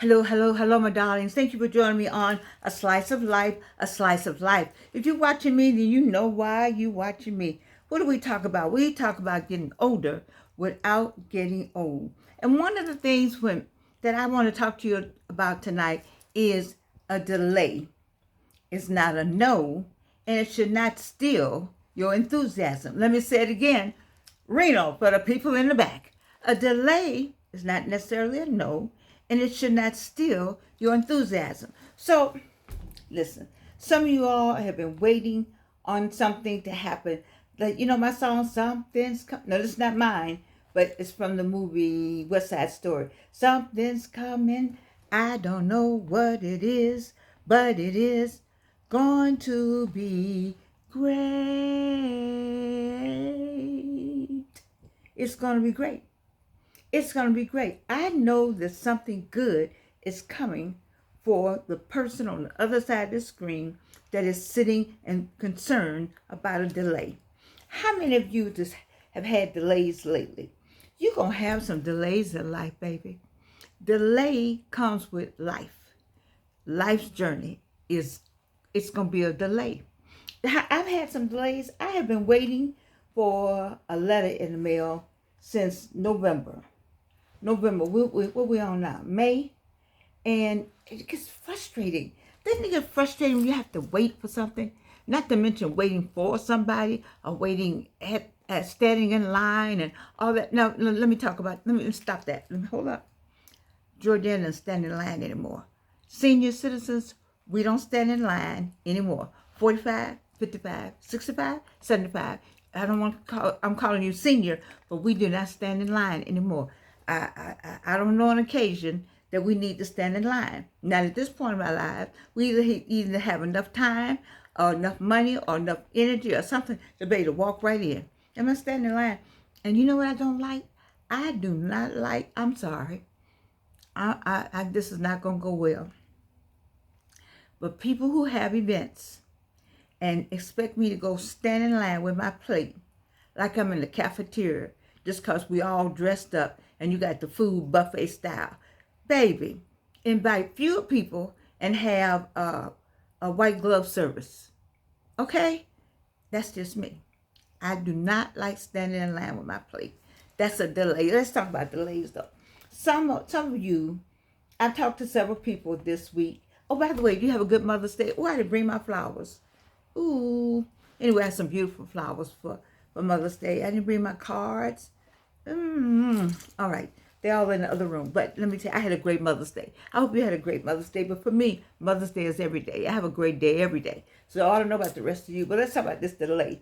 Hello, hello, hello, my darlings. Thank you for joining me on A Slice of Life, A Slice of Life. If you're watching me, then you know why you're watching me. What do we talk about? We talk about getting older without getting old. And one of the things that I want to talk to you about tonight is a delay. It's not a no, and it should not steal your enthusiasm. Let me say it again. Reno, for the people in the back. A delay is not necessarily a no, and it should not steal your enthusiasm. So, listen, some of you all have been waiting on something to happen. Like, my song, Something's Coming. No, this is not mine, but it's from the movie West Side Story. Something's coming. I don't know what it is, but it is going to be great. It's going to be great. It's going to be great. I know that something good is coming for the person on the other side of the screen that is sitting and concerned about a delay. How many of you just have had delays lately? You're going to have some delays in life, baby. Delay comes with life. Life's journey it's going to be a delay. I've had some delays. I have been waiting for a letter in the mail since November. What we on now? May? And it gets frustrating. Doesn't it get frustrating when you have to wait for something? Not to mention waiting for somebody or waiting at standing in line and all that. Now, let me stop that. Hold up. Jordan doesn't stand in line anymore. Senior citizens, we don't stand in line anymore. 45, 55, 65, 75. I'm calling you senior, but we do not stand in line anymore. I don't know an occasion that we need to stand in line. Now, at this point in my life, we either have enough time or enough money or enough energy or something to be able to walk right in. I'm not standing in line. And you know what I don't like? I do not like, I'm sorry. This is not going to go well. But people who have events and expect me to go stand in line with my plate like I'm in the cafeteria just because we all dressed up and you got the food buffet style. Baby, invite fewer people and have a white glove service. Okay? That's just me. I do not like standing in line with my plate. That's a delay. Let's talk about delays though. Some of you, I've talked to several people this week. Oh, by the way, do you have a good Mother's Day? Oh, I didn't bring my flowers. Ooh. Anyway, I have some beautiful flowers for Mother's Day. I didn't bring my cards. All right. They're all in the other room. But let me tell you, I had a great Mother's Day. I hope you had a great Mother's Day. But for me, Mother's Day is every day. I have a great day every day. So I don't know about the rest of you, but let's talk about this delay.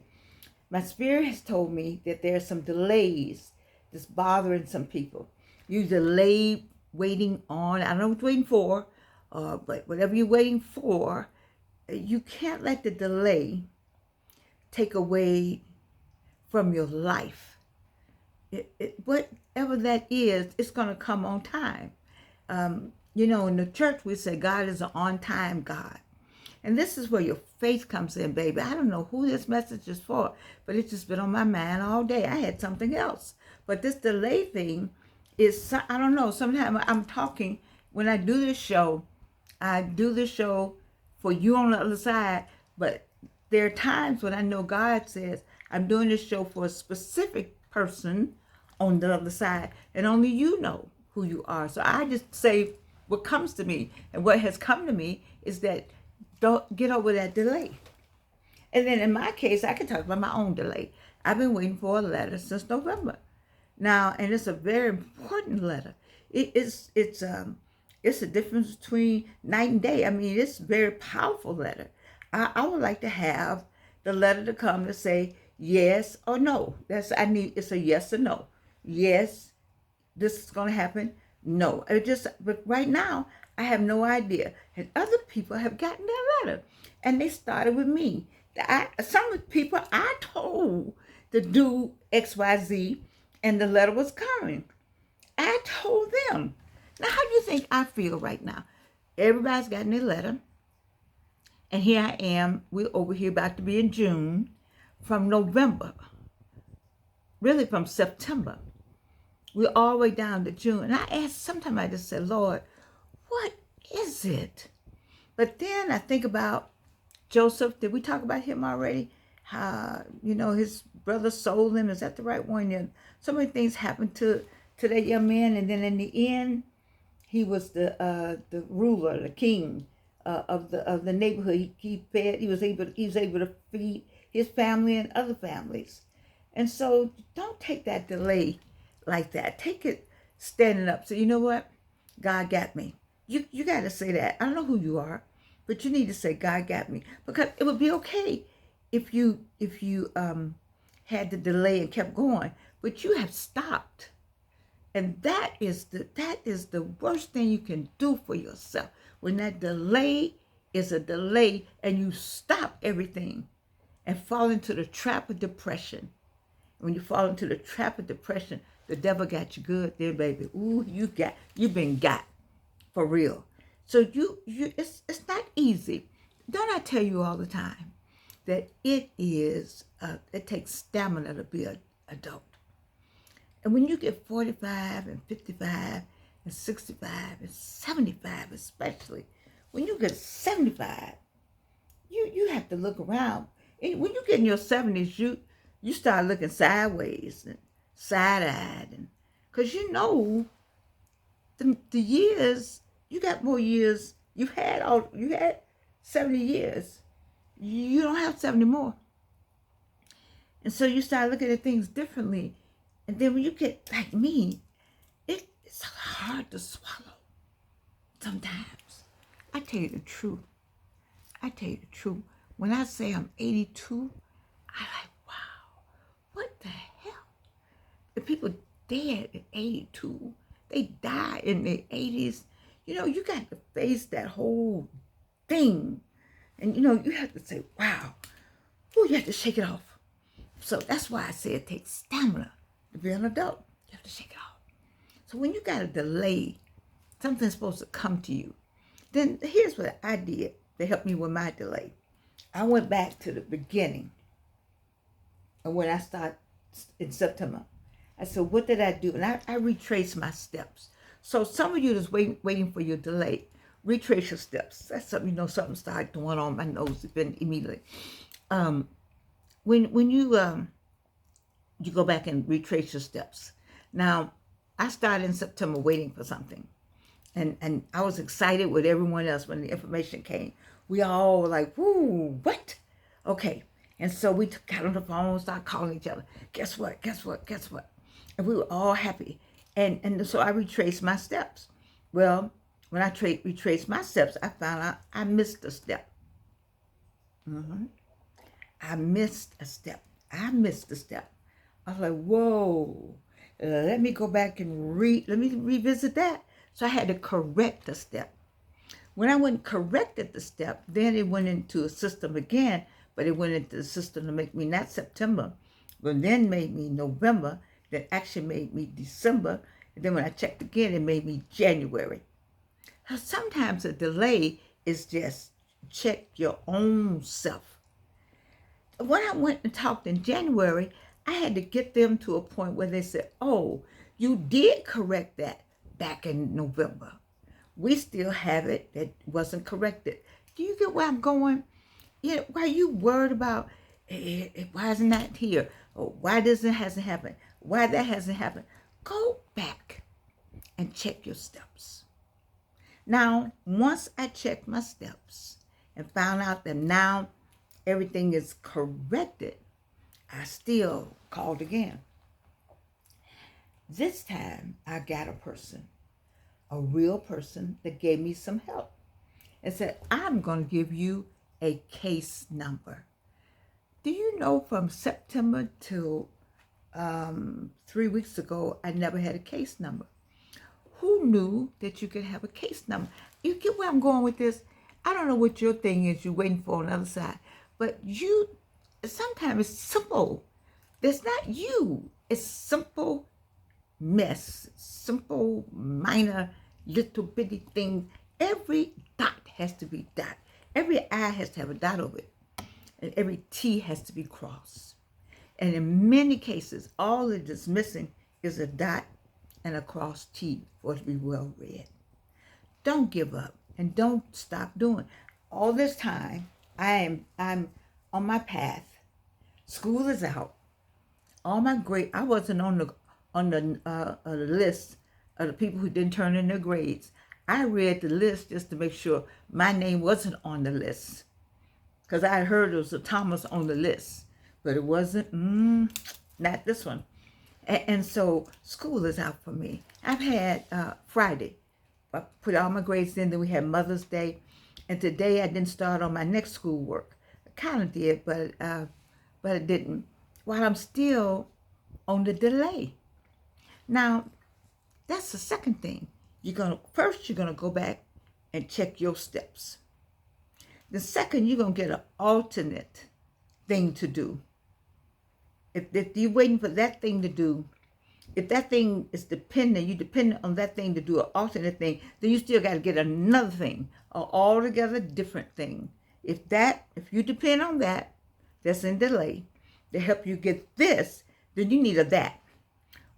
My spirit has told me that there are some delays that's bothering some people. You delay waiting on, I don't know what you're waiting for, but whatever you're waiting for, you can't let the delay take away from your life. Whatever that is, it's going to come on time. In the church, we say God is an on-time God. And this is where your faith comes in, baby. I don't know who this message is for, but it's just been on my mind all day. I had something else. But this delay thing is, I don't know, sometimes I'm talking, when I do this show, I do this show for you on the other side, but there are times when I know God says, I'm doing this show for a specific person on the other side, and only you know who you are. So I just say what comes to me, and what has come to me is that don't get over that delay. And then in my case, I can talk about my own delay. I've been waiting for a letter since November. Now, and it's a very important letter. It's a difference between night and day. I mean, it's a very powerful letter. I would like to have the letter to come to say yes or no. It's a yes or no. Yes, this is going to happen. No, but right now I have no idea. And other people have gotten their letter, and they started with me. Some of the people I told to do X, Y, Z, and the letter was coming. I told them. Now, how do you think I feel right now? Everybody's gotten their letter, and here I am. We're over here about to be in June, from November, really from September. We're all the way down to June. And sometimes I just said, Lord, what is it? But then I think about Joseph. Did we talk about him already? How, his brother sold him. Is that the right one? Yeah. So many things happened to that young man, and then in the end, he was the ruler, the king of the neighborhood. He fed. He was able to feed his family and other families. And so don't take that delay like that. Take it standing up. So you know what? God got me. You got to say that. I don't know who you are, but you need to say God got me, because it would be okay if you had the delay and kept going, but you have stopped. And that is the worst thing you can do for yourself. When that delay is a delay and you stop everything and fall into the trap of depression. When you fall into the trap of depression, the devil got you good there, baby. Ooh, you been got for real. So it's not easy. Don't I tell you all the time that it takes stamina to be an adult. And when you get 45 and 55 and 65 and 75 especially, when you get 75, you have to look around. And when you get in your 70s, you start looking sideways and side-eyed, and because the years, you got more years. You had 70 years. You don't have 70 more. And so you start looking at things differently. And then when you get like me, it's hard to swallow sometimes. I tell you the truth. When I say I'm 82, I like, wow, what the hell? The people dead at 82, they die in their 80s. You got to face that whole thing. And, you have to say, wow. Ooh, you have to shake it off. So that's why I say it takes stamina to be an adult. You have to shake it off. So when you got a delay, something's supposed to come to you. Then here's what I did to help me with my delay. I went back to the beginning. And when I started in September, I said, what did I do? And I retraced my steps. So some of you that's waiting for your delay, retrace your steps. That's something, something started going on my nose immediately. When you go back and retrace your steps. Now, I started in September waiting for something. And I was excited with everyone else when the information came. We all were like, whoo, what? Okay. And so we got on the phone, started calling each other. Guess what? And we were all happy. And so I retraced my steps. Well, when I retraced my steps, I found out I missed a step. I missed a step. I was like, whoa, let me go back and let me revisit that. So I had to correct the step. When I went and corrected the step, then it went into a system again, but it went into the system to make me not September, but then made me November, that actually made me December. And then when I checked again, it made me January. Now, sometimes a delay is just check your own self. When I went and talked in January, I had to get them to a point where they said, oh, you did correct that back in November. We still have it that wasn't corrected. Do you get where I'm going? Why are you worried about, why isn't that here? Or why hasn't happened? Why that hasn't happened? Go back and check your steps. Now, once I checked my steps and found out that now everything is corrected, I still called again. This time I got a real person that gave me some help and said, I'm going to give you a case number. Do you know from September till 3 weeks ago, I never had a case number. Who knew that you could have a case number? You get where I'm going with this? I don't know what your thing is you're waiting for on the other side, but sometimes it's simple. That's not you. It's simple mess, simple, minor, little bitty thing. Every dot has to be dot. Every I has to have a dot over it. And every T has to be crossed. And in many cases, all that is missing is a dot and a cross T for it to be well read. Don't give up and don't stop doing. All this time, I'm on my path. School is out. All my grade, I wasn't on the list of the people who didn't turn in their grades. I read the list just to make sure my name wasn't on the list, because I heard there was a Thomas on the list, but it wasn't. Not this one. And so school is out for me. I've had Friday. I put all my grades in. Then we had Mother's Day, and today I didn't start on my next schoolwork. I kind of did, but I didn't. While I'm still on the delay. Now, that's the second thing. You're gonna go back and check your steps. The second, you're gonna get an alternate thing to do. If you're waiting for that thing to do, if that thing is dependent, you dependent on that thing to do an alternate thing, then you still got to get another thing, an altogether different thing. If you depend on that, that's in delay, to help you get this, then you need a that.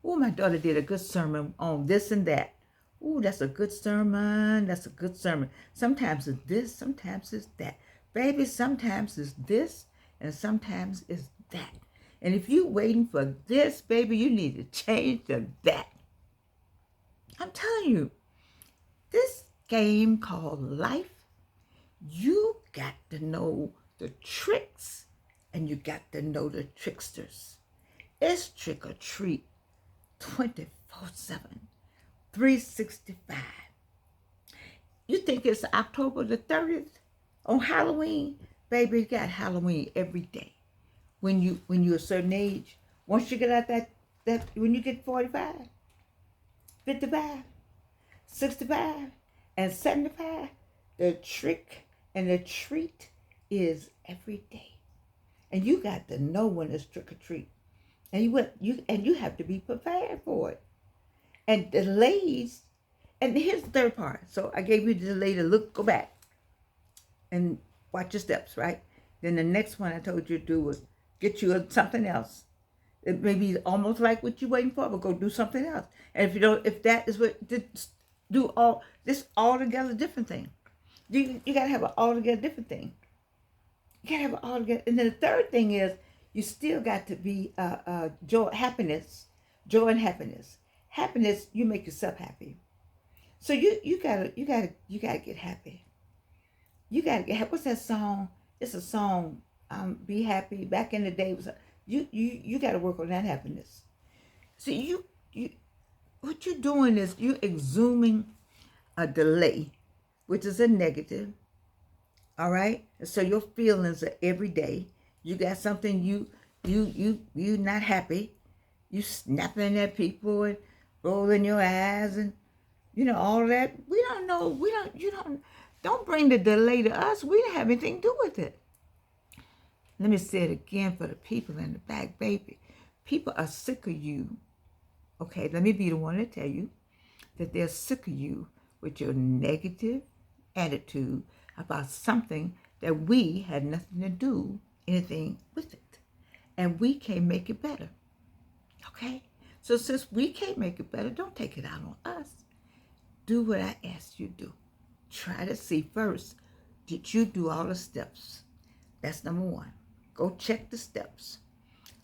Oh, my daughter did a good sermon on this and that. Oh, that's a good sermon. That's a good sermon. Sometimes it's this, sometimes it's that. Baby, sometimes it's this, and sometimes it's that. And if you're waiting for this, baby, you need to change to that. I'm telling you, this game called life, you got to know the tricks and you got to know the tricksters. It's trick or treat 24/7, 365. You think it's October the 30th on Halloween? Baby, you got Halloween every day. When you're a certain age, once you get out that when you get 45, 55, 65, and 75, the trick and the treat is every day. And you got to know when it's trick or treat. And you have to be prepared for it. And delays, and here's the third part. So I gave you the delay to go back and watch your steps, right? Then the next one I told you to do was get you something else. It may be almost like what you're waiting for, but go do something else. And if that is what, do all this altogether different thing. You gotta have an altogether different thing. You gotta have an altogether. And then the third thing is you still got to be joy, happiness, joy and happiness. Happiness, you make yourself happy. So you gotta get happy. You gotta get happy. What's that song? It's a song. Be happy. Back in the day, was you got to work on that happiness. So you what you're doing is you're exhuming a delay, which is a negative. All right. So your feelings are every day. You got something you not happy. You snapping at people and rolling your eyes and all that. We don't know. Don't bring the delay to us. We don't have anything to do with it. Let me say it again for the people in the back, baby. People are sick of you. Okay, let me be the one to tell you that they're sick of you with your negative attitude about something that we had nothing to do, anything with it. And we can't make it better. Okay? So since we can't make it better, don't take it out on us. Do what I asked you to do. Try to see first, did you do all the steps? That's number one. Go check the steps.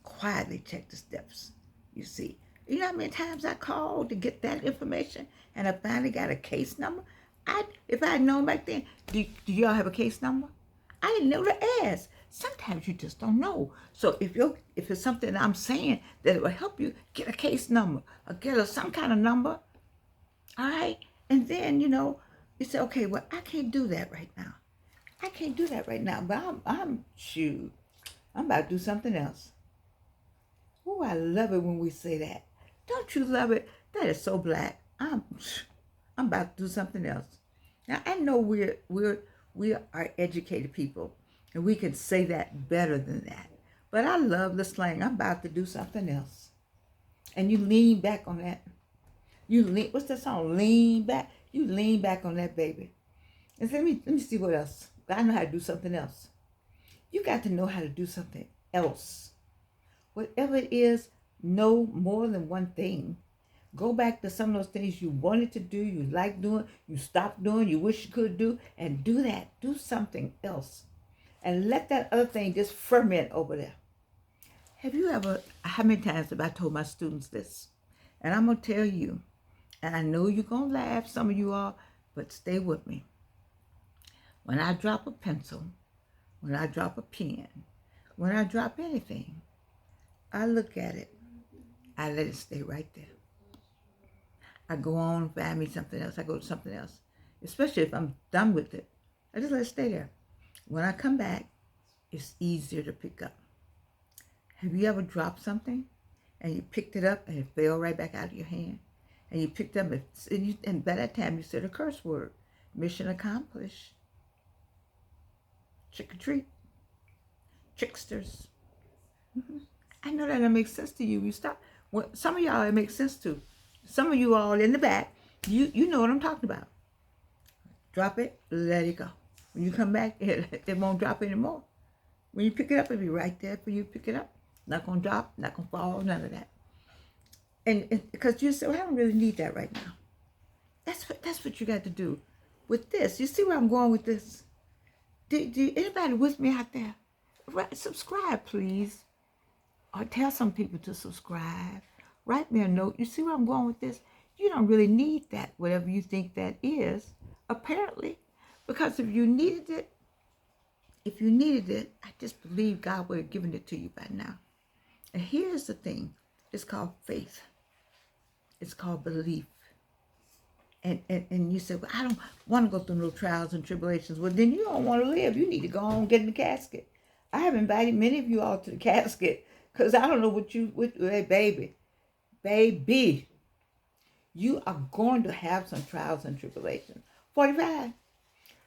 Quietly check the steps. You see. You know how many times I called to get that information and I finally got a case number? If I had known back then, do y'all have a case number? I didn't know to ask. Sometimes you just don't know. So if it's something I'm saying that will help you, get a case number or get some kind of number. All right? And then, you say, okay, well, I can't do that right now. I can't do that right now, but I'm about to do something else. Oh, I love it when we say that. Don't you love it? That is so black. I'm about to do something else. Now I know we are educated people, and we can say that better than that. But I love the slang. I'm about to do something else, and you lean back on that. What's that song? Lean back. You lean back on that, baby. And let me see what else. I know how to do something else. You got to know how to do something else. Whatever it is, know more than one thing. Go back to some of those things you wanted to do, you like doing, you stopped doing, you wish you could do, and do that. Do something else. And let that other thing just ferment over there. Have you ever, how many times have I told my students this? And I'm going to tell you, and I know you're going to laugh, some of you are, but stay with me. When I drop a pencil, when I drop a pen, when I drop anything, I look at it, I let it stay right there. I go on, find me something else, I go to something else. Especially if I'm done with it, I just let it stay there. When I come back, it's easier to pick up. Have you ever dropped something and you picked it up and it fell right back out of your hand? And you picked up, and by that time you said a curse word. Mission accomplished. Trick or treat. Tricksters. I know that makes sense to you. You stop. Well, some of y'all it makes sense to. Some of you all in the back, you know what I'm talking about. Drop it, let it go. When you come back, it won't drop anymore. When you pick it up, it'll be right there for you to pick it up. Not going to drop, not going to fall, none of that. And because you say, well, I don't really need that right now. That's what you got to do with this. You see where I'm going with this? Do anybody with me out there? Subscribe, please. Or tell some people to subscribe. Write me a note. You see where I'm going with this? You don't really need that, whatever you think that is, apparently. Because if you needed it, I just believe God would have given it to you by now. And here's the thing. It's called faith. It's called belief. And you say, well, I don't want to go through no trials and tribulations. Well, then you don't want to live. You need to go on and get in the casket. I have invited many of you all to the casket because I don't know hey, baby, you are going to have some trials and tribulations. 45.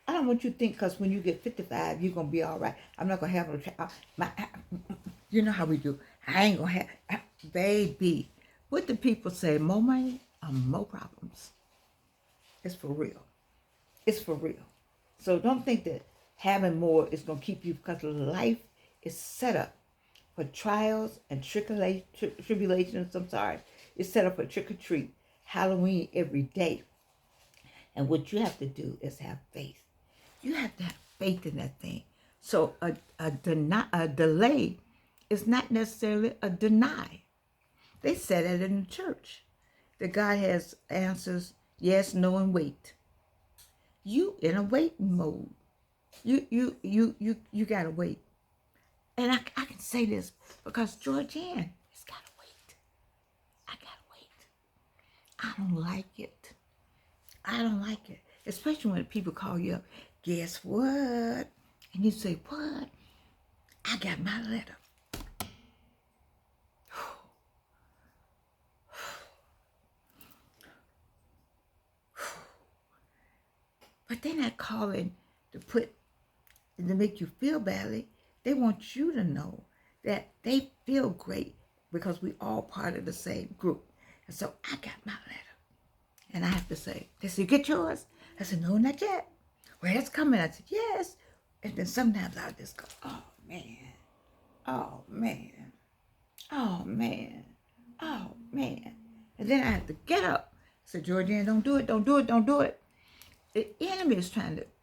I don't want you to think because when you get 55, you're going to be all right. I'm not going to have no trial. You know how we do. I ain't going to have, baby. What do people say? More money or more problems? It's for real. It's for real. So don't think that having more is going to keep you, because life is set up for trials and tribulations. I'm sorry. It's set up for trick or treat, Halloween every day. And what you have to do is have faith. You have to have faith in that thing. So a delay is not necessarily a deny. They said it in the church, that God has answers, yes, no, and wait. You in a waiting mode. You gotta wait. And I can say this because Georgianne has gotta wait. I gotta wait. I don't like it. I don't like it. Especially when people call you up. Guess what? And you say, what? I got my letter. But they're not calling to make you feel badly. They want you to know that they feel great because we all part of the same group. And so I got my letter. And I have to say, they said, you get yours? I said, no, not yet. Well, it's coming. I said, yes. And then sometimes I'll just go, oh, man. Oh, man. Oh, man. Oh, man. And then I have to get up. I said, Georgianne, don't do it. Don't do it. Don't do it. The enemy is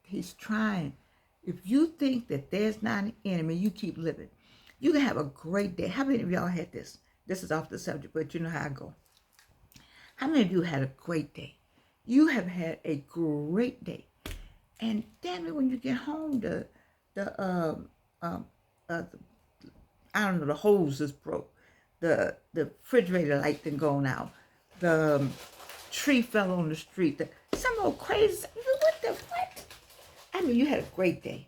he's trying. If you think that there's not an enemy, you keep living. You can have a great day. How many of y'all had this? This is off the subject, but you know how I go. How many of you had a great day? You have had a great day. And damn it, when you get home, I don't know, the hose is broke. The refrigerator light done gone out. The tree fell on the street. Some old crazy, what? I mean, you had a great day.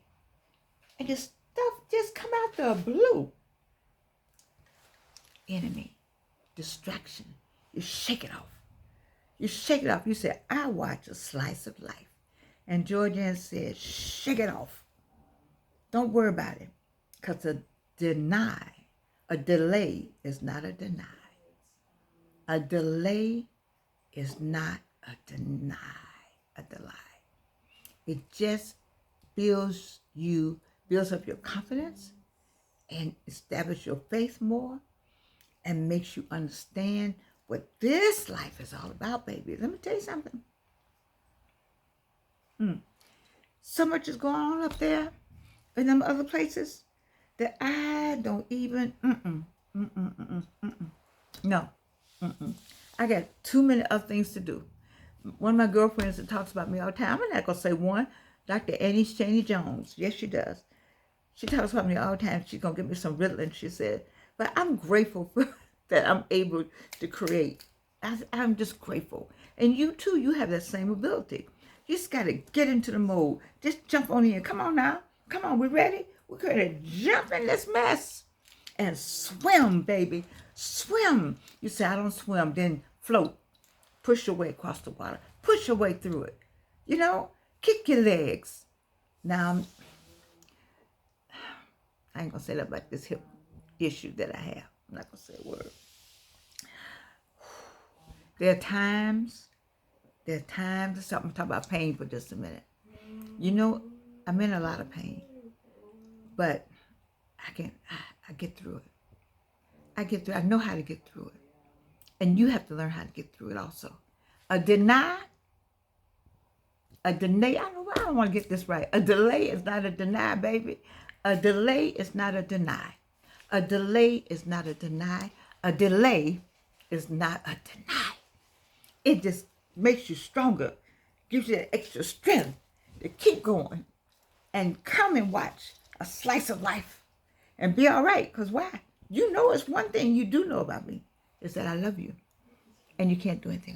And this stuff just come out the blue. Enemy, distraction. You shake it off. You shake it off. You say, I watch a slice of life. And Georgianne said, shake it off. Don't worry about it. Because a delay is not a deny. A delay is not a delay. It just builds up your confidence and establish your faith more and makes you understand what this life is all about, baby. Let me tell you something. So much is going on up there in them other places that I don't even, no. I got too many other things to do. One of my girlfriends that talks about me all the time, I'm not going to say one, Dr. Annie Cheney Jones. Yes, she does. She talks about me all the time. She's going to give me some Ritalin, she said. But I'm grateful for that I'm able to create. I'm just grateful. And you too, you have that same ability. You just got to get into the mode. Just jump on in. Come on now. Come on, we ready? We're going to jump in this mess and swim, baby. Swim. You say, I don't swim. Then float. Push your way across the water. Push your way through it. You know, kick your legs. Now, I ain't going to say that about this hip issue that I have. I'm not going to say a word. There are times, something, talk about pain for just a minute. You know, I'm in a lot of pain, but I get through it. I know how to get through it. And you have to learn how to get through it also. I don't want to get this right. A delay is not a deny, baby. A delay is not a deny. A delay is not a deny. A delay is not a deny. It just makes you stronger, gives you that extra strength to keep going and come and watch a slice of life and be all right. Because why? You know, it's one thing you do know about me is that I love you and you can't do anything